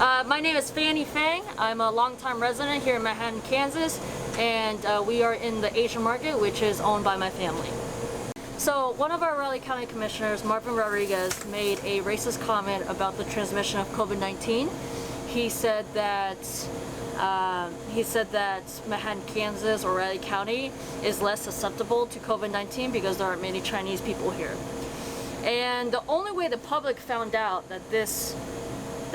My name is Fanny Fang. I'm a longtime resident here in Manhattan, Kansas, and we are in the Asian market, which is owned by my family. So one of our Raleigh County Commissioners, Marvin Rodriguez, made a racist comment about the transmission of COVID-19. He said that Manhattan, Kansas, or Raleigh County is less susceptible to COVID-19 because there aren't many Chinese people here. And the only way the public found out that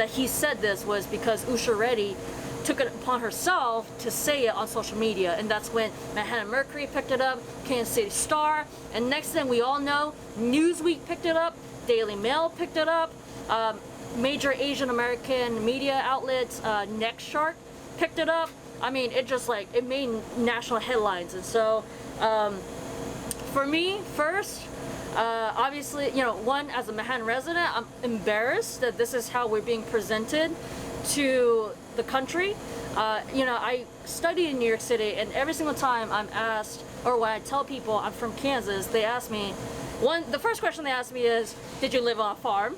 he said this was because Usha Reddy took it upon herself to say it on social media, and that's when Manhattan Mercury picked it up, Kansas City Star, and next thing we all know, Newsweek picked it up, Daily Mail picked it up, major Asian American media outlets, Next Shark picked it up. I mean, it made national headlines. And so for me, first, obviously, one, as a Manhattan resident, I'm embarrassed that this is how we're being presented to the country. I studied in New York City, and every single time I'm asked, or when I tell people I'm from Kansas, they ask me, the first question they ask me is, did you live on a farm?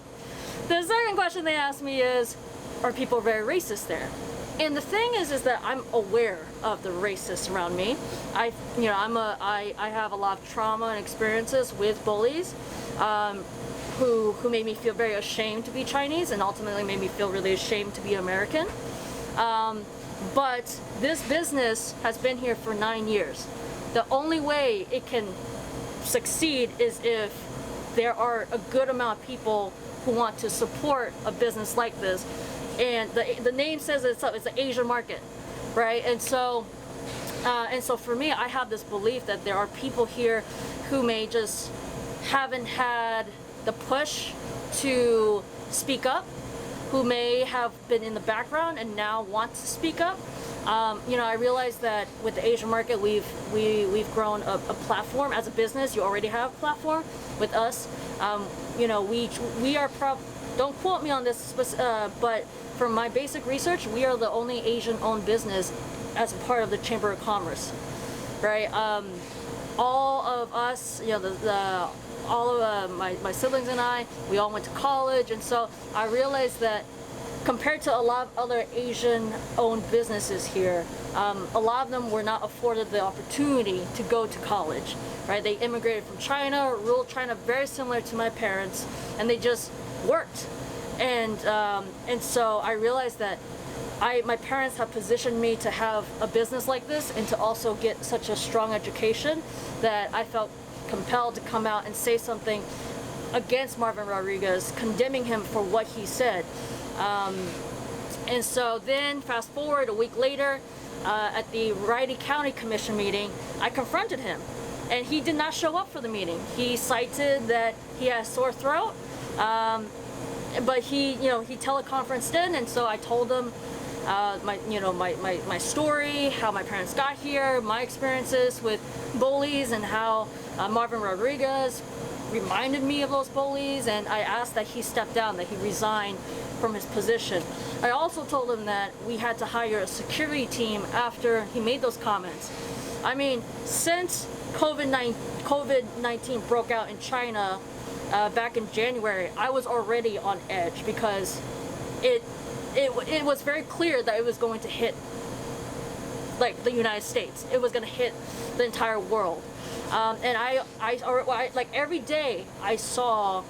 The second question they ask me is, are people very racist there? And the thing is that I'm aware of the racists around me. I have a lot of trauma and experiences with bullies, who made me feel very ashamed to be Chinese and ultimately made me feel really ashamed to be American. But this business has been here for 9 years. The only way it can succeed is if there are a good amount of people who want to support a business like this. And the name says it itself, it's an Asian market, right? And so for me, I have this belief that there are people here who may just haven't had the push to speak up, who may have been in the background and now want to speak up. I realize that with the Asian market, we've grown a platform as a business. You already have a platform with us. We are don't quote me on this, but from my basic research, we are the only Asian-owned business as a part of the Chamber of Commerce, right? All of us, all of my siblings and I, we all went to college, and so I realized that compared to a lot of other Asian-owned businesses here, a lot of them were not afforded the opportunity to go to college, right? They immigrated from China, rural China, very similar to my parents, and they just worked. And so I realized that my parents have positioned me to have a business like this and to also get such a strong education that I felt compelled to come out and say something against Marvin Rodriguez, condemning him for what he said. And so then fast forward a week later, at the Raleigh County Commission meeting, I confronted him, and he did not show up for the meeting. He cited that he had a sore throat, but he teleconferenced in, and so I told him my story, how my parents got here, my experiences with bullies, and how Marvin Rodriguez reminded me of those bullies, and I asked that he step down, that he resign from his position. I also told him that we had to hire a security team after he made those comments. I mean, since COVID-19 broke out in China back in January, I was already on edge because it was very clear that it was going to hit like the United States. It was going to hit the entire world. And I like every day I saw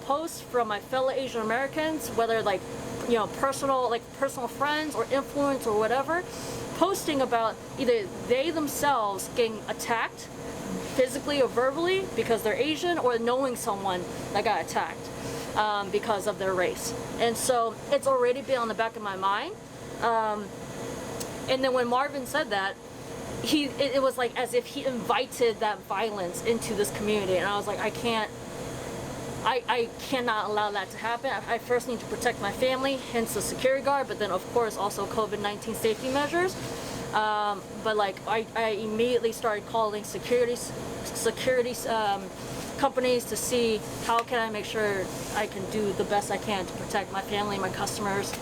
posts from my fellow Asian Americans, whether personal friends or influence or whatever, posting about either they themselves getting attacked physically or verbally because they're Asian, or knowing someone that got attacked because of their race. And so it's already been on the back of my mind. And then when Marvin said that, it was like as if he invited that violence into this community, and I was like, I cannot allow that to happen. I first need to protect my family, hence the security guard, but then of course also COVID-19 safety measures. But like I immediately started calling security companies to see how can I make sure I can do the best I can to protect my family, my customers,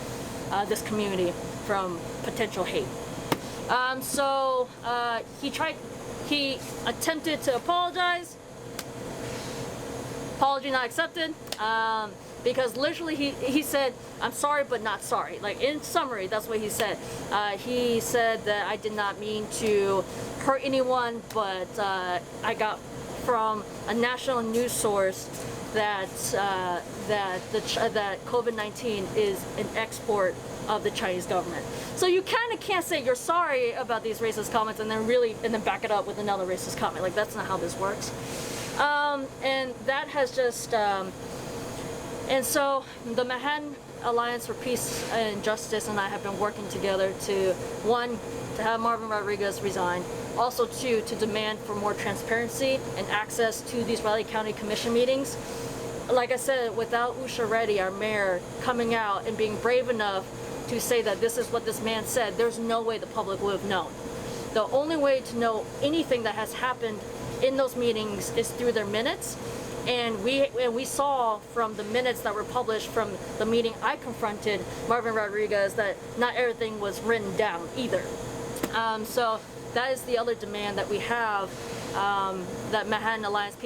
this community from potential hate. He attempted to apologize. Apology not accepted. because literally he said, "I'm sorry, but not sorry." Like in summary, that's what he said. He said that I did not mean to hurt anyone, but I got from a national news source that that COVID-19 is an export of the Chinese government. So you kind of can't say you're sorry about these racist comments and then back it up with another racist comment. Like, that's not how this works. And that has just and so the Manhattan Alliance for Peace and Justice and I have been working together to, one, to have Marvin Rodriguez resign, also two, to demand for more transparency and access to these Riley County Commission meetings. Like I said, without Usha Reddy, our mayor, coming out and being brave enough to say that this is what this man said, there's no way the public would have known. The only way to know anything that has happened in those meetings is through their minutes. And we saw from the minutes that were published from the meeting I confronted Marvin Rodriguez that not everything was written down either. So that is the other demand that we have, that Manhattan Alliance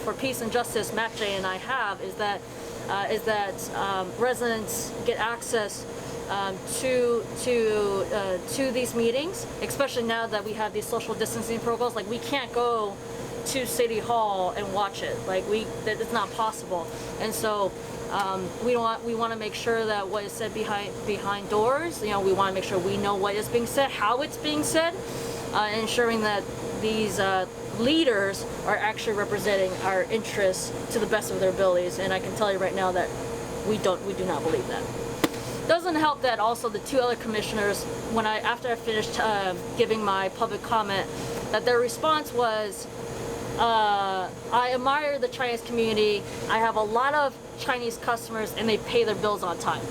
for Peace and Justice, MAPJ, and I have, is that residents get access to these meetings, especially now that we have these social distancing protocols. Like, we can't go to City Hall and watch it. Like, it's not possible. And so we want to make sure that what is said behind doors, we want to make sure we know what is being said, how it's being said, ensuring that these leaders are actually representing our interests to the best of their abilities. And I can tell you right now that we do not believe that. Doesn't help that also the two other commissioners, after I finished giving my public comment, that their response was, I admire the Chinese community. I have a lot of Chinese customers and they pay their bills on time.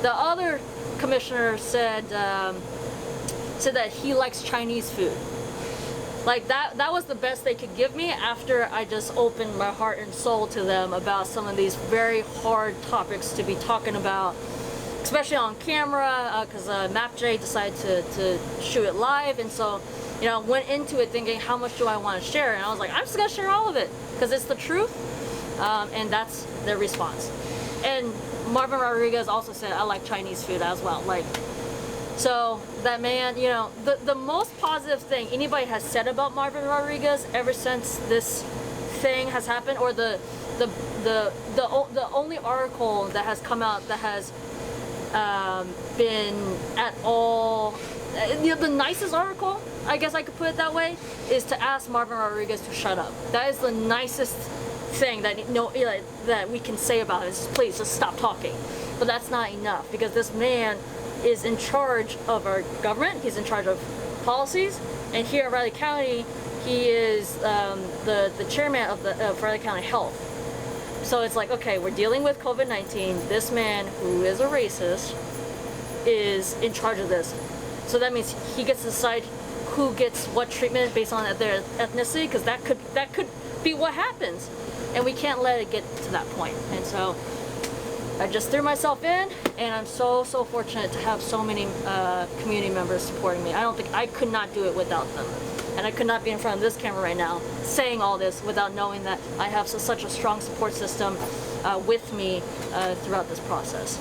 The other commissioner said that he likes Chinese food. Like, that was the best they could give me after I just opened my heart and soul to them about some of these very hard topics to be talking about, especially on camera, because MAPJ decided to shoot it live. And so, went into it thinking, how much do I want to share? And I was like, I'm just going to share all of it because it's the truth. And that's their response. And Marvin Rodriguez also said, I like Chinese food as well. Like, so that man, the most positive thing anybody has said about Marvin Rodriguez ever since this thing has happened, or the only article that has come out that has been at all, the nicest article, I guess I could put it that way, is to ask Marvin Rodriguez to shut up. That is the nicest thing that we can say about it, is please just stop talking. But that's not enough, because this man is in charge of our government, he's in charge of policies, and here in Riley County, he is the chairman of Riley County Health. So it's like, okay, we're dealing with COVID-19, this man, who is a racist, is in charge of this. So that means he gets to decide who gets what treatment based on their ethnicity, because that could be what happens, and we can't let it get to that point. And so I just threw myself in, and I'm so fortunate to have so many community members supporting me. I could not do it without them, and I could not be in front of this camera right now saying all this without knowing that I have such a strong support system with me throughout this process.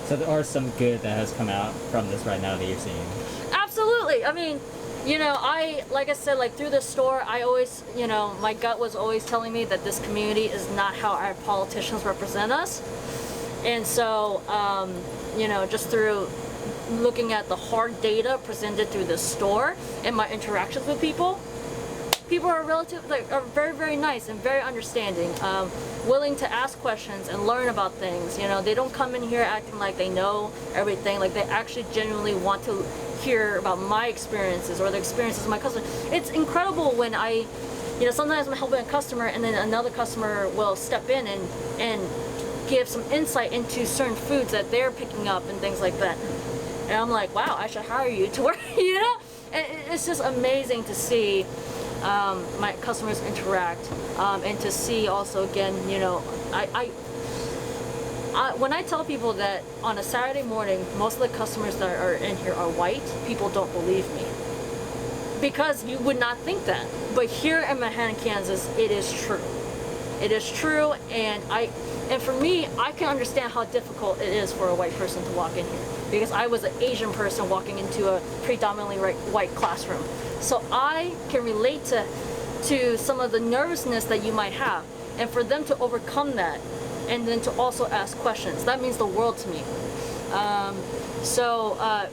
So there are some good that has come out from this right now that you're seeing. Absolutely. I mean, like I said, like through the store, I always, my gut was always telling me that this community is not how our politicians represent us. And so, just through looking at the hard data presented through the store and my interactions with people are very, very nice and very understanding, willing to ask questions and learn about things. They don't come in here acting like they know everything. Like, they actually genuinely want to hear about my experiences or the experiences of my customers. It's incredible when sometimes I'm helping a customer and then another customer will step in and give some insight into certain foods that they're picking up and things like that. And I'm like, wow, I should hire you to work, And it's just amazing to see my customers interact, and to see also, again, when I tell people that on a Saturday morning, most of the customers that are in here are white, people don't believe me. Because you would not think that. But here in Manhattan, Kansas, it is true. It is true, and And for me, I can understand how difficult it is for a white person to walk in here, because I was an Asian person walking into a predominantly white classroom. So I can relate to some of the nervousness that you might have. And for them to overcome that, and then to also ask questions, that means the world to me. So I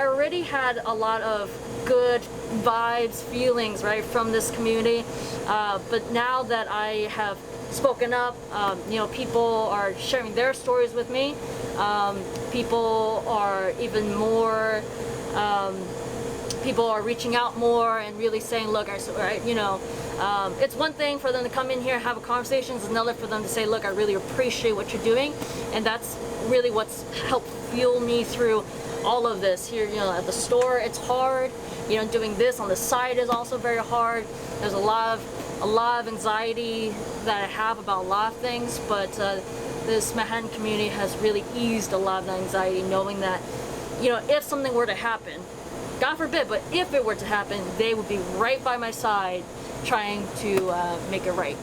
already had a lot of good vibes, feelings, right, from this community. But now that I have spoken up, people are sharing their stories with me. People are even more, people are reaching out more and really saying, look, it's one thing for them to come in here and have a conversation. It's another for them to say, look, I really appreciate what you're doing. And that's really what's helped fuel me through all of this. Here, at the store, it's hard. Doing this on the side is also very hard. There's a lot of anxiety that I have about a lot of things, but this Manhattan community has really eased a lot of the anxiety, knowing that, if something were to happen, God forbid, but if it were to happen, they would be right by my side trying to make it right.